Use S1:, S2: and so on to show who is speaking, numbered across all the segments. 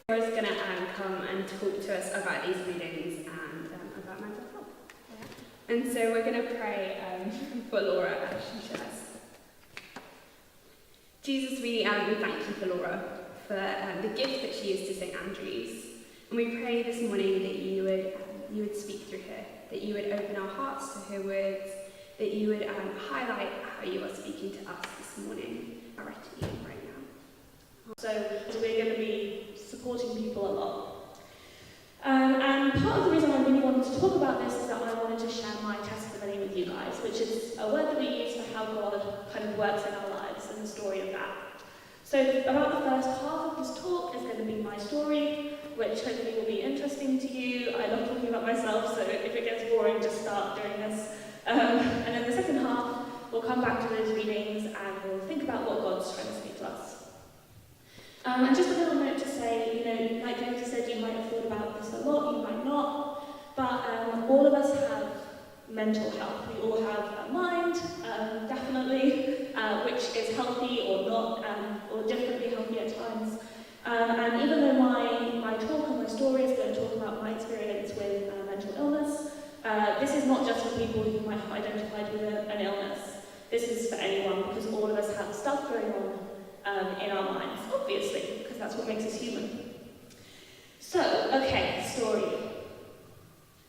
S1: Laura's going to come and talk to us about these readings and about mental health. Yeah. And so we're going to pray for Laura as she shares. Jesus, we thank you for Laura, for the gift that she is to St. Andrew's. And we pray this morning that you would speak through her, that you would open our hearts to her words, that you would highlight how you are speaking to us this morning directly right now.
S2: So we're going to be supporting people a lot. And part of the reason I really wanted to talk about this is that I wanted to share my testimony with you guys, which is a word that we use for how God kind of works in our lives and the story of that. So about the first half of this talk is going to be my story, which hopefully will be interesting to you. I love talking about myself, so if it gets boring, just start doing this. And then the second half, we'll come back to those readings and we'll think about what God's trying to speak to us. And just a little note to say, like Katie said, you might have thought about this a lot, you might not, but all of us have mental health. We all have a mind, definitely, which is healthy or not, or differently healthy at times. And even though my talk and my story is going to talk about my experience with mental illness, this is not just for people who might have identified with an illness. This is for anyone, because all of us have stuff going on in our minds, obviously, because that's what makes us human. So, okay, story.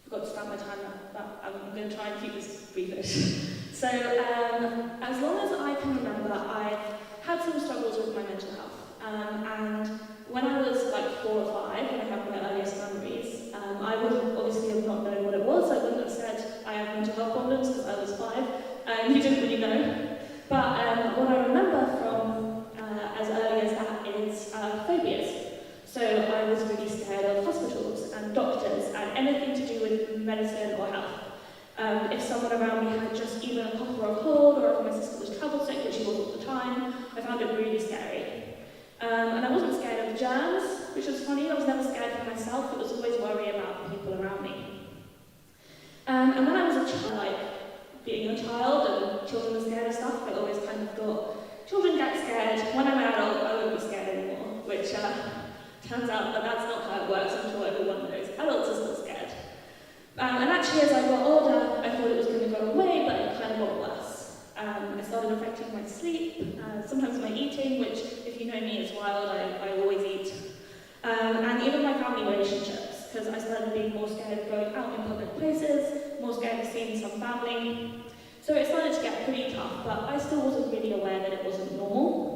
S2: Forgot to start my timer, but I'm going to try and keep this briefish. So, as long as I can remember, I've had some struggles with my mental health. And when I was like 4 or 5, when I had my earliest memories, I would obviously have not known what it was. I wouldn't have said I have mental health problems because I was 5, and you didn't really know. But what I remember from as early as that is phobias. So I was really scared of hospitals and doctors and anything to do with medicine or health. If someone around me had just even a cough or a cold, or if my sister was travel sick, which she was all the time, I found it really scary. And I wasn't scared of germs, which was funny. I was never scared for myself. It was always worry about the people around me. And when I was a child, like being a child and children were scared of stuff, I always kind of thought, children get scared. When I'm an adult, I won't be scared anymore, which turns out that that's not how it works. I'm sure everyone knows. Adults are still scared. And actually, as I got older, I thought it was going to go away, but it kind of got worse. It started affecting my sleep, sometimes my eating, which, if you know me, is wild. I always eat. And even my family relationships, because I started being more scared of going out in public places, more scared of seeing some family. So it started to get pretty tough, but I still wasn't really aware that it wasn't normal.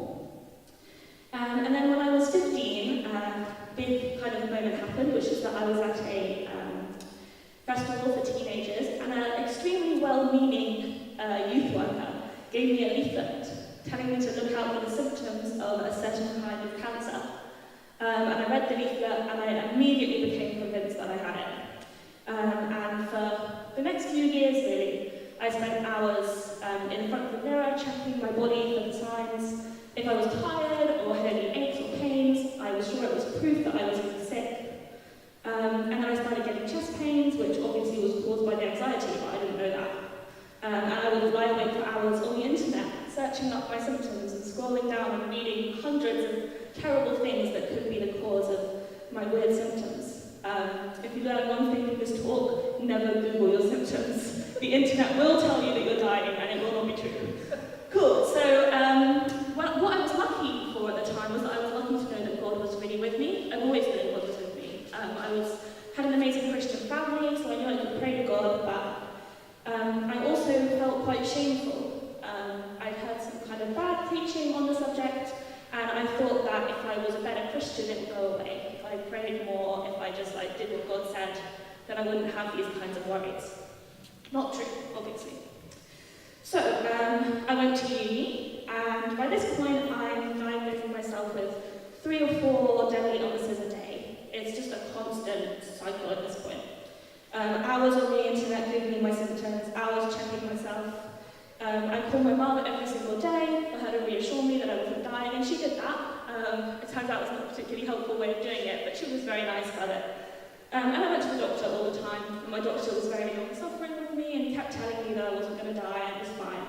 S2: And then when I was 15, a big kind of moment happened, which is that I was at a festival for teenagers, and an extremely well-meaning youth worker gave me a leaflet telling me to look out for the symptoms of a certain kind of cancer. And I read the leaflet and I immediately became convinced that I had it. And for the next few years, really, I spent hours in front of the mirror checking my body for the signs. If I was tired or had any aches or pains, I was sure it was proof that I was even sick. And then I started getting chest pains, which obviously was caused by the anxiety, but I didn't know that. And I would lie awake for hours on the internet, searching up my symptoms and scrolling down and reading hundreds of terrible things that could be the cause of my weird symptoms. If you learn one thing from this talk, never Google your symptoms. The internet will tell you that you're dying, and it will not be true. Cool, so what I was lucky for at the time was that I was lucky to know that God was really with me. I've always known God was with me. I had an amazing Christian family, so I knew I could pray to God, but I also felt quite shameful. I'd heard some kind of bad preaching on the subject, and I thought that if I was a better Christian, it would go away. If I prayed more, if I just did what God said, then I wouldn't have these kinds of worries. Not true, obviously. So, I went to uni, and by this point, I'm diagnosing myself with 3 or 4 deadly illnesses a day. It's just a constant cycle at this point. Hours on the internet googling my symptoms, hours checking myself. I called my mum every single day for her to reassure me that I wasn't dying, and she did that. It turns out it's not a particularly helpful way of doing it, but she was very nice about it. And I went to the doctor all the time, and my doctor was very long-suffering with me and kept telling me that I wasn't going to die and it was fine.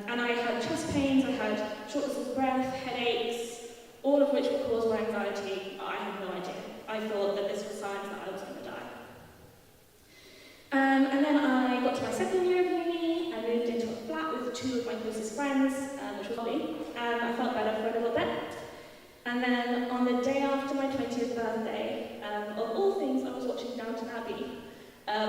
S2: And I had chest pains, I had shortness of breath, headaches, all of which were caused by anxiety. And then on the day after my 20th birthday, of all things, I was watching Downton Abbey,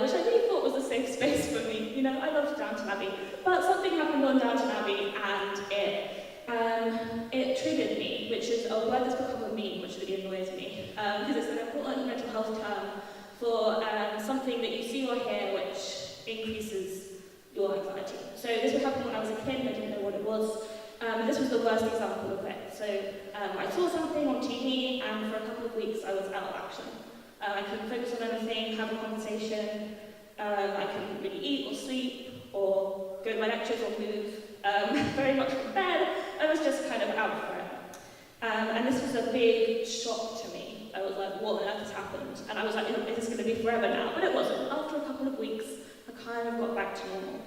S2: which I really thought was a safe space for me. You know, I loved Downton Abbey, but something happened on Downton Abbey and it triggered me, which is a word that's become a meme, which really annoys me, because it's an important mental health term for something that you see or hear which increases your anxiety. So this would happen when I was a kid and I didn't know what it was. This was the worst example of it. So I saw something on TV and for a couple of weeks I was out of action. I couldn't focus on anything, have a conversation, I couldn't really eat or sleep or go to my lectures or move very much from bed. I was just kind of out for it. And this was a big shock to me. I was like, what on earth has happened? And I was like, is this going to be forever now? But it wasn't. After a couple of weeks, I kind of got back to normal.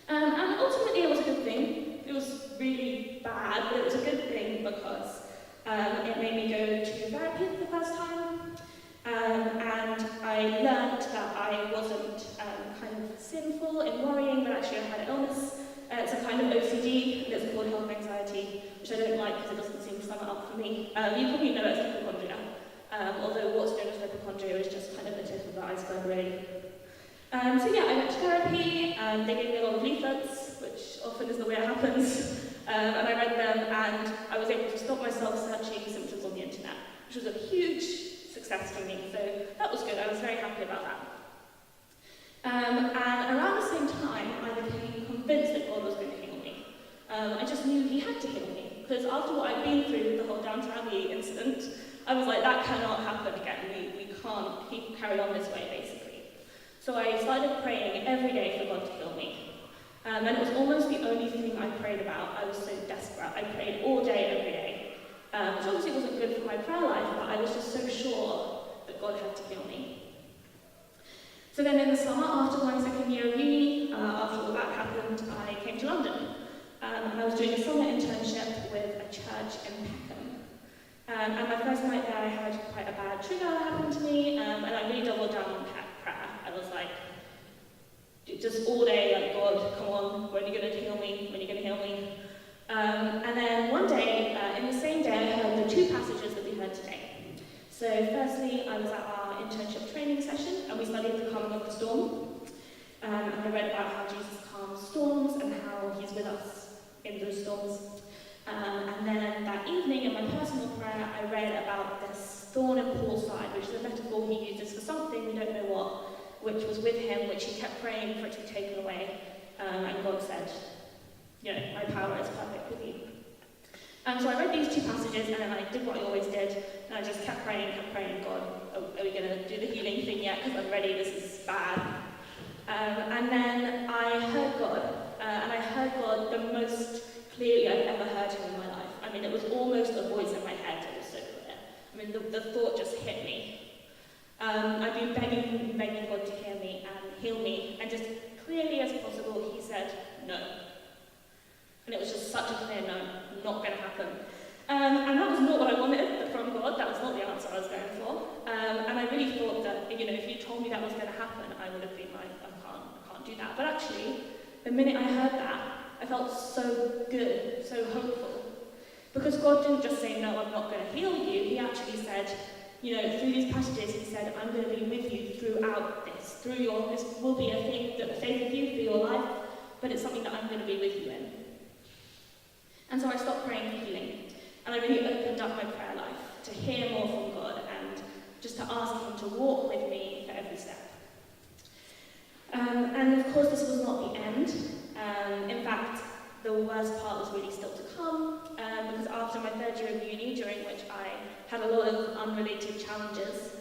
S2: And ultimately it was a good thing. It was really bad, but it was a good thing because it made me go to therapy for the first time. And I learned that I wasn't kind of sinful in worrying, but actually I had an illness. It's a kind of OCD, and it's called health anxiety, which I don't like because it doesn't seem to sum it up for me. You probably know it's hypochondria, although what's known as hypochondria is just kind of the tip of the iceberg, really. So yeah, I went to therapy, they gave me a lot of leaflets, which often is the way it happens, and I read them, and I was able to stop myself searching symptoms on the internet, which was a huge success for me, so that was good. I was very happy about that. And around the same time, I became convinced that God was going to heal me. I just knew he had to heal me, because after what I'd been through with the whole Downton Abbey incident, I was like, that cannot happen again. We can't keep carry on this way, basically. So I started praying every day for God to heal me. And it was almost the only thing I prayed about. I was so desperate. I prayed all day, every day. Which obviously wasn't good for my prayer life, but I was just so sure that God had to heal me. So then in the summer, after my second year of uni, after all that happened, I came to London. And I was doing a summer internship with a church in Peckham. And my first night there, I had quite a bad trigger happen to me, and I really doubled down on prayer. I was like, just all day, like, God, come on, when are you going to heal me? When are you going to heal me? And then one day, in the same day, I heard the two passages that we heard today. So firstly, I was at our internship training session, and we studied the calming of the storm. And I read about how Jesus calms storms and how he's with us in those storms. And then that evening, in my personal prayer, I read about this thorn in Paul's side, which is a metaphor he uses for something, we don't know what, which was with him, which he kept praying for it to be taken away. And God said, you know, my power is perfect with you. So I read these two passages, and then I did what I always did, and I just kept praying, God, are we going to do the healing thing yet? Because I'm ready, this is bad. And then I heard God, and I heard God the most clearly I've ever heard him in my life. I mean, it was almost a voice in my head, it was so clear. I mean, the thought just hit me. I've been begging God to hear me and heal me, and just clearly as possible, he said, no. And it was just such a clear no, not going to happen. And that was not what I wanted from God, that was not the answer I was going for. And I really thought that, you know, if you told me that was going to happen, I would have been like, I can't do that. But actually, the minute I heard that, I felt so good, so hopeful. Because God didn't just say, no, I'm not going to heal you, he actually said, you know, through these passages, he said, I'm going to be with you throughout this. This will be a thing that stays with you for your life, but it's something that I'm going to be with you in. And so I stopped praying for healing, and I really opened up my prayer life to hear more from God and just to ask him to walk with me for every step. And of course, this was not the end. In fact, the worst part was really still to come, because after my third year of uni, during which I had a lot of unrelated challenges,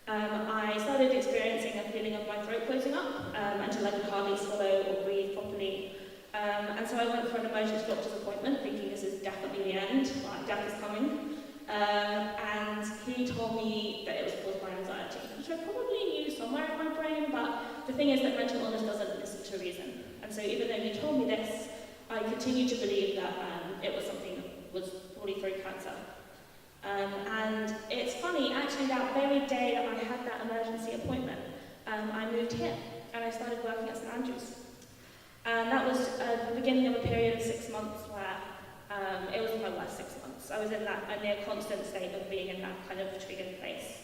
S2: I started experiencing a feeling of my throat closing up until I could hardly swallow or breathe properly. And so I went for an emergency doctor's appointment, thinking this is definitely the end, like death is coming. And he told me that it was caused by anxiety, which I probably knew somewhere in my brain, but the thing is that mental illness doesn't listen to reason. And so even though he told me this, I continued to believe that it was something that was probably throat cancer. And it's funny, actually that very day that I had that emergency appointment, I moved here and I started working at St Andrews. And that was the beginning of a period of 6 months where It was my worst 6 months. I was in a near constant state of being in that kind of triggered place.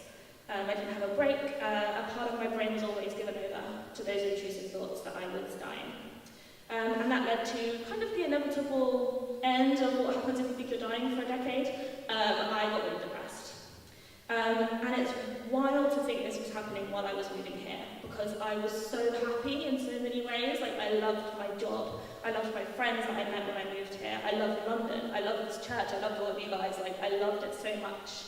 S2: I didn't have a break. A part of my brain was always given over to those intrusive thoughts that I was dying. And that led to kind of the inevitable end of what happens if you think you're dying for a decade. I got really depressed. And it's wild to think this was happening while I was moving here, because I was so happy in so many ways. Like, I loved my job. I loved my friends that I met when I moved here. I loved London. I loved this church. I loved all of you guys. Like, I loved it so much.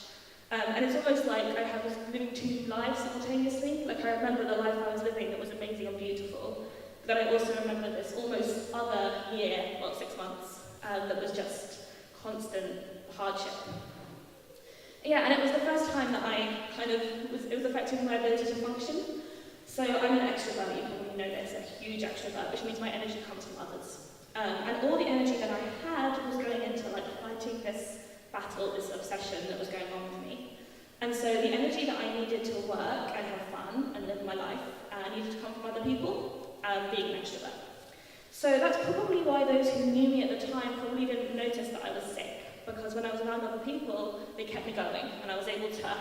S2: And it's almost like I was living two lives simultaneously. Like, I remember the life I was living that was amazing and beautiful. But then I also remember this almost other year, well, 6 months, that was just constant hardship. Yeah, and it was the first time that it was affecting my ability to function. So I'm an extrovert, you probably know this, a huge extrovert, which means my energy comes from others. And all the energy that I had was going into like fighting this battle, this obsession that was going on with me. And so the energy that I needed to work and have fun and live my life needed to come from other people, being an extrovert. So that's probably why those who knew me at the time probably didn't notice that I was sick, because when I was around other people, they kept me going, and I was able to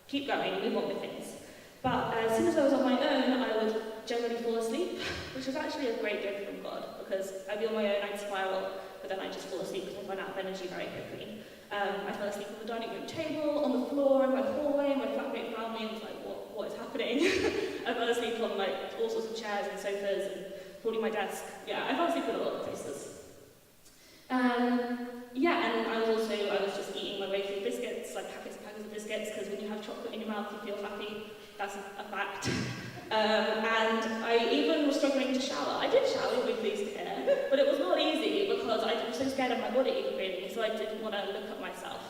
S2: keep going and move on with things. But as soon as I was on my own, I would generally fall asleep, which was actually a great gift from God, because I'd be on my own, I'd spiral, but then I'd just fall asleep because I run out of energy very quickly. I fell asleep on the dining room table, on the floor, in my hallway, and my flatmate found me and was like, what is happening? I fell asleep on like all sorts of chairs and sofas and probably my desk. Yeah, I fell asleep in a lot of places. And I was just eating my way through biscuits, like packets of biscuits, because when you have chocolate in your mouth, you feel happy. That's a fact. And I even was struggling to shower. I did shower, you'll be pleased to hear, but it was not easy because I was so scared of my body, really, so I didn't want to look at myself.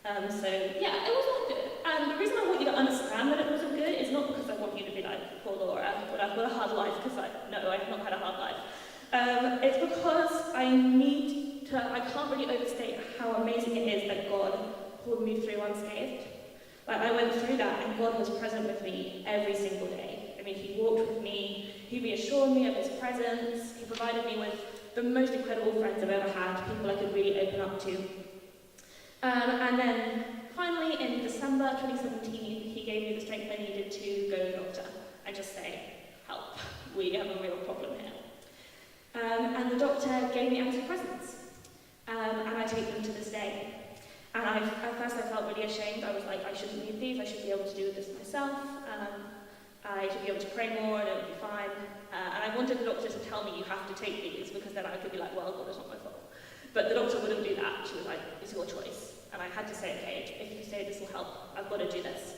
S2: It was not good. And the reason I want you to understand that it wasn't good is not because I want you to be like, poor Laura, but I've got a hard life, because no, I've not had a hard life. It's because I can't really overstate how amazing it is that God pulled me through unscathed. Like, I went through that and God was present with me every single day. I mean, He walked with me, He reassured me of His presence, He provided me with the most incredible friends I've ever had, people I could really open up to. And then, finally, in December 2017, He gave me the strength I needed to go to the doctor and just say, help, we have a real problem here. And the doctor gave me antidepressants, and I take them to this day. And at first I felt really ashamed. I was like, I shouldn't need these, I should be able to do this myself. I should be able to pray more and it would be fine. And I wanted the doctor to tell me, you have to take these, because then I could be like, well, God, it's not my fault. But the doctor wouldn't do that. She was like, it's your choice. And I had to say, okay, if you say this will help, I've got to do this.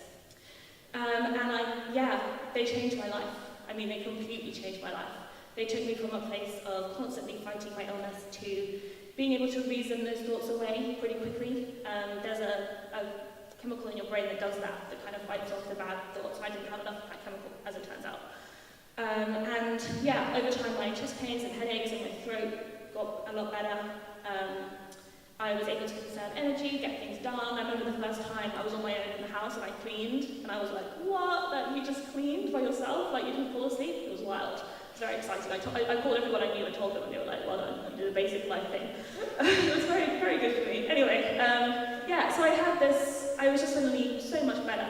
S2: They changed my life. I mean, they completely changed my life. They took me from a place of constantly fighting my illness to being able to reason those thoughts away pretty quickly. There's a chemical in your brain that does that kind of fights off the bad thoughts. I didn't have enough of that chemical, as it turns out. Over time my chest pains and headaches and my throat got a lot better. I was able to conserve energy, get things done. I remember the first time I was on my own in the house and I cleaned, and I was like, what? That you just cleaned by yourself? Like, you didn't fall asleep? It was wild. I was very excited. I called everyone I knew and told them, and they were like, well done, you did a basic life thing. It was very, very good for me. Anyway, so I had this, I was just suddenly so much better.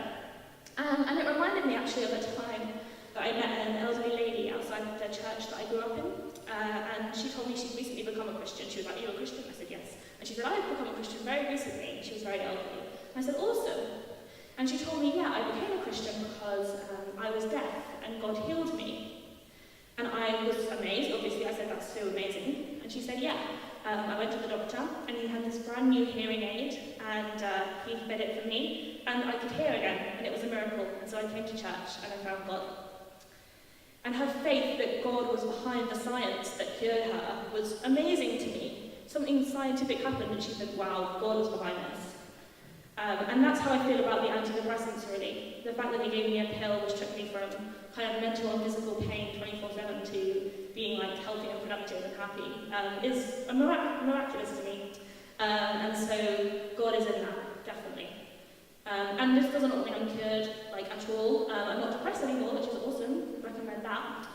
S2: And it reminded me actually of a time that I met an elderly lady outside the church that I grew up in. And she told me she'd recently become a Christian. She was like, are you a Christian? I said, yes. And she said, I've become a Christian very recently. She was very elderly. And I said, awesome. And she told me, yeah, I became a Christian because I was deaf and God healed me. And I was amazed. Obviously, I said, that's so amazing. And she said, yeah. I went to the doctor and he had this brand new hearing aid and he fed it for me and I could hear again, and it was a miracle. And so I came to church and I found God. And her faith that God was behind the science that cured her was amazing to me. Something scientific happened and she said, wow, God was behind this. And that's how I feel about the antidepressants, really. The fact that they gave me a pill which took me from kind of mental and physical pain 24/7 to being like healthy and productive and happy is miraculous to me. And so God is in that, definitely. And this doesn't mean I'm cured at all. I'm not depressed anymore, which is awesome. Recommend that.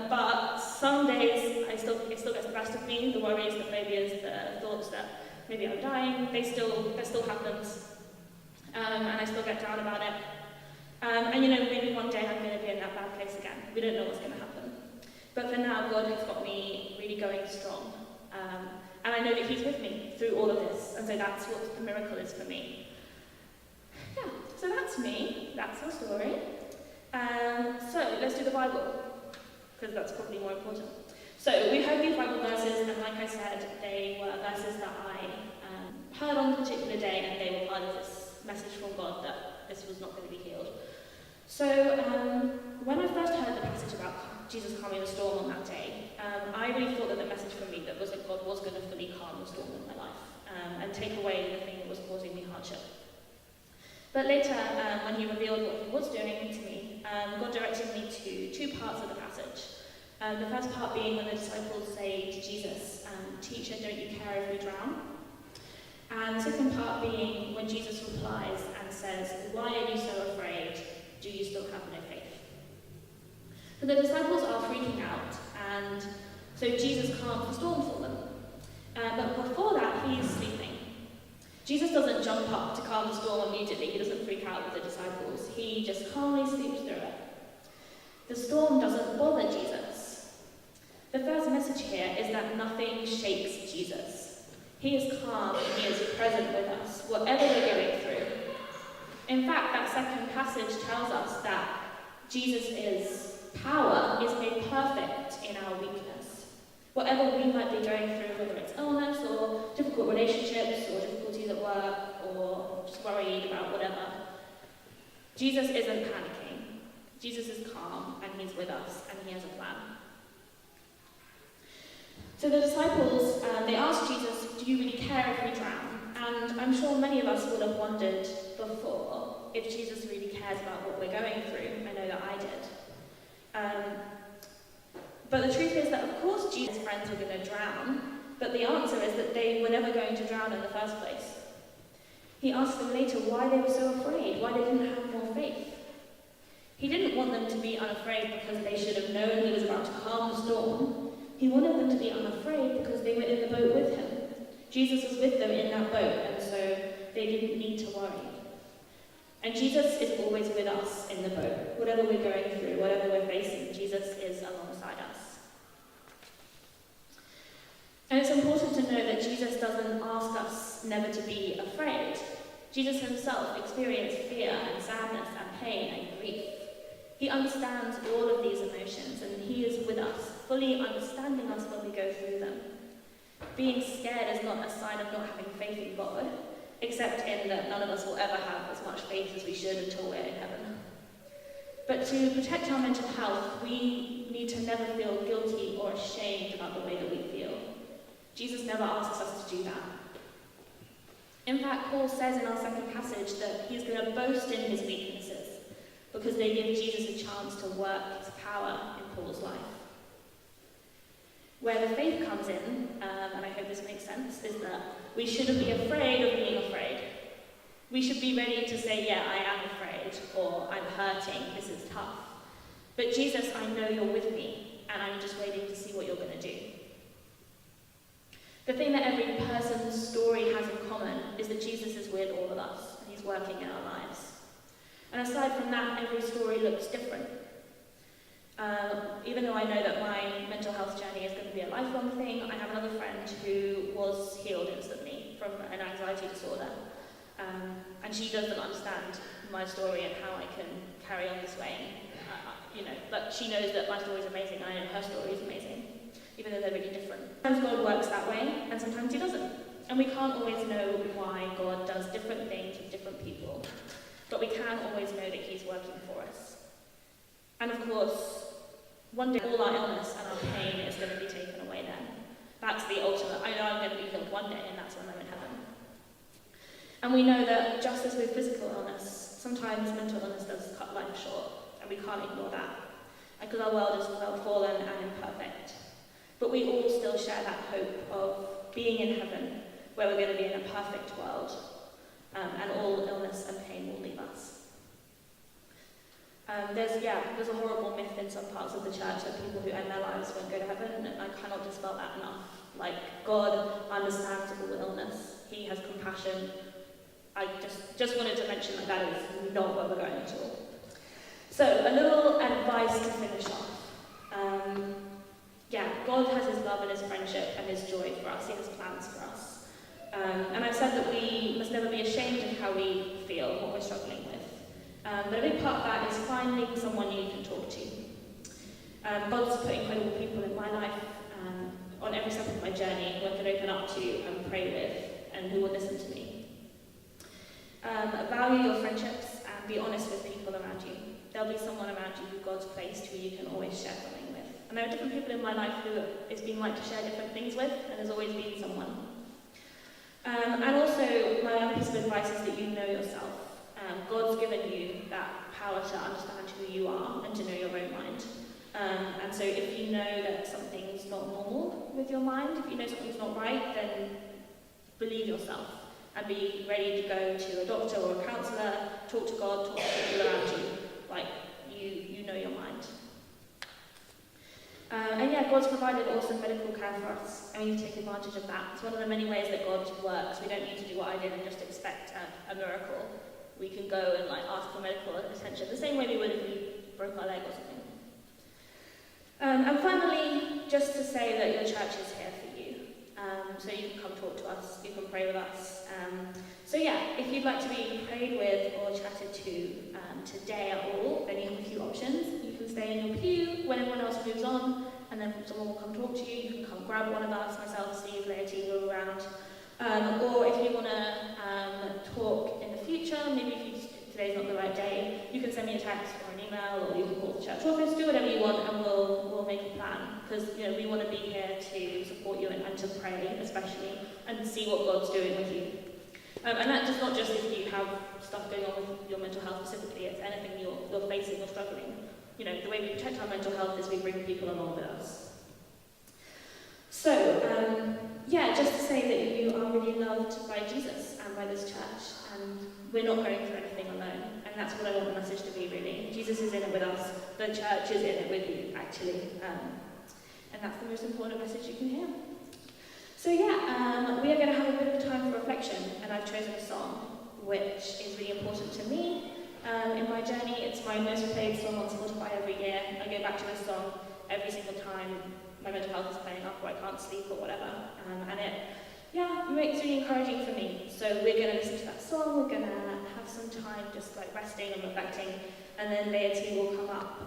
S2: But some days it still gets the best of me. The worries, the phobias, the thoughts that maybe I'm dying, that still happens. And I still get down about it. And maybe one day I'm going to be in that bad place again. We don't know what's going to happen. But for now, God has got me really going strong. And I know that He's with me through all of this. And so that's what the miracle is for me. Yeah, so that's me. That's our story. So let's do the Bible, because that's probably more important. So we heard these Bible verses, and like I said, they were verses that I heard on a particular day, and they were part of this message from God that this was not going to be healed. So when I first heard the passage about Jesus calming the storm on that day, I really thought that the message for me that was that God was going to fully calm the storm in my life and take away the thing that was causing me hardship. But later, when He revealed what He was doing to me, God directed me to two parts of the passage. The first part being when the disciples say to Jesus, "Teacher, don't you care if we drown?" And the second part being when Jesus replies and says, "Why are you so afraid? Do you still have no faith?" So the disciples are freaking out, and so Jesus calms the storm for them. But before that, He is sleeping. Jesus doesn't jump up to calm the storm immediately. He doesn't freak out with the disciples. He just calmly sleeps through it. The storm doesn't bother Jesus. The first message here is that nothing shakes Jesus. He is calm and He is present with us, whatever we're going through. In fact, that second passage tells us that Jesus' power is made perfect in our weakness. Whatever we might be going through, whether it's illness or difficult relationships or difficulties at work or just worried about whatever, Jesus isn't panicking. Jesus is calm and He's with us and He has a plan. So the disciples, they asked Jesus, "Do you really care if we drown?" And I'm sure many of us would have wondered before if Jesus really cares about what we're going through. I know that I did. But the truth is that, of course, Jesus' friends were going to drown, but the answer is that they were never going to drown in the first place. He asked them later why they were so afraid, why they didn't have more faith. He didn't want them to be unafraid because they should have known He was about to calm the storm. He wanted them to be unafraid because they were in the boat with Him. Jesus was with them in that boat, and so they didn't need to worry. And Jesus is always with us in the boat. Whatever we're going through, whatever we're facing, Jesus is alongside us. And it's important to know that Jesus doesn't ask us never to be afraid. Jesus Himself experienced fear and sadness and pain and grief. He understands all of these emotions, and He is with us, fully understanding us when we go through them. Being scared is not a sign of not having faith in God, except in that none of us will ever have as much faith as we should until we're in heaven. But to protect our mental health, we need to never feel guilty or ashamed about the way that we feel. Jesus never asks us to do that. In fact, Paul says in our second passage that he's going to boast in his weaknesses because they give Jesus a chance to work His power in Paul's life. Where the faith comes in, and I hope this makes sense, is that we shouldn't be afraid of being afraid. We should be ready to say, "Yeah, I am afraid," or "I'm hurting, this is tough. But Jesus, I know You're with me, and I'm just waiting to see what You're going to do." The thing that every person's story has in common is that Jesus is with all of us, and He's working in our lives. And aside from that, every story looks different. Even though I know that my mental health journey is going to be a lifelong thing, I have another friend who was healed instantly from an anxiety disorder. And she doesn't understand my story and how I can carry on this way. But she knows that my story is amazing, and I know her story is amazing, even though they're really different. Sometimes God works that way, and sometimes He doesn't. And we can't always know why God does different things with different people. But we can always know that He's working for us. And of course, one day all our illness and our pain is going to be taken away then. That's the ultimate. I know I'm going to be healed one day, and that's when I'm in heaven. And we know that just as with physical illness, sometimes mental illness does cut life short, and we can't ignore that. Because our world is well fallen and imperfect. But we all still share that hope of being in heaven, where we're going to be in a perfect world, and all illness and pain will leave us. There's a horrible myth myth in some parts of the church that people who end their lives won't go to heaven, and I cannot dispel that enough. Like, God understands all illness. He has compassion. I just wanted to mention that that is not where we're going at all. So, a little advice to finish off. God has his love and his friendship and his joy for us. He has plans for us. And I've said that we must never be ashamed of how we feel, what we're struggling with. But a big part of that is finding someone you can talk to. God's put incredible people in my life on every step of my journey who I can open up to and pray with, and who will listen to me. Value your friendships and be honest with people around you. There'll be someone around you who God's placed who you can always share something with. And there are different people in my life who it's been like to share different things with, and there's always been someone. And also, my other piece of advice is that you know yourself. God's given you that power to understand who you are and to know your own mind. And so if you know that something's not normal with your mind, if you know something's not right, then believe yourself and be ready to go to a doctor or a counsellor, talk to God, talk to people around you. Like, you know your mind. God's provided awesome medical care for us, and we need to take advantage of that. It's one of the many ways that God works. We don't need to do what I did and just expect a miracle. We can go and ask for medical attention the same way we would if we broke our leg or something. And finally, just to say that your church is here for you. So you can come talk to us, you can pray with us. If you'd like to be prayed with or chatted to today at all, then you have a few options. You can stay in your pew when everyone else moves on, and then someone will come talk to you. You can come grab one of us, myself, Steve, Laity, we're all around. Or if you want to talk in the future, maybe if today's not the right day, you can send me a text or an email, or you can call the church office, do whatever you want, and we'll make a plan. Because we want to be here to support you and to pray, especially, and see what God's doing with you. And that does not just if you have stuff going on with your mental health specifically, it's anything you're facing or struggling. The way we protect our mental health is we bring people along with us. So, just to say that you are really loved by Jesus and by this church, and we're not going through anything alone, and that's what I want the message to be, really. Jesus is in it with us, the church is in it with you, actually, and that's the most important message you can hear. So we are going to have a bit of a time for reflection, and I've chosen a song which is really important to me. In my journey, it's my most played song on Spotify every year. I go back to this song every single time my mental health is playing up or I can't sleep or whatever. And it makes it really encouraging for me. So we're going to listen to that song, we're going to have some time just resting and reflecting, and then Laity will come up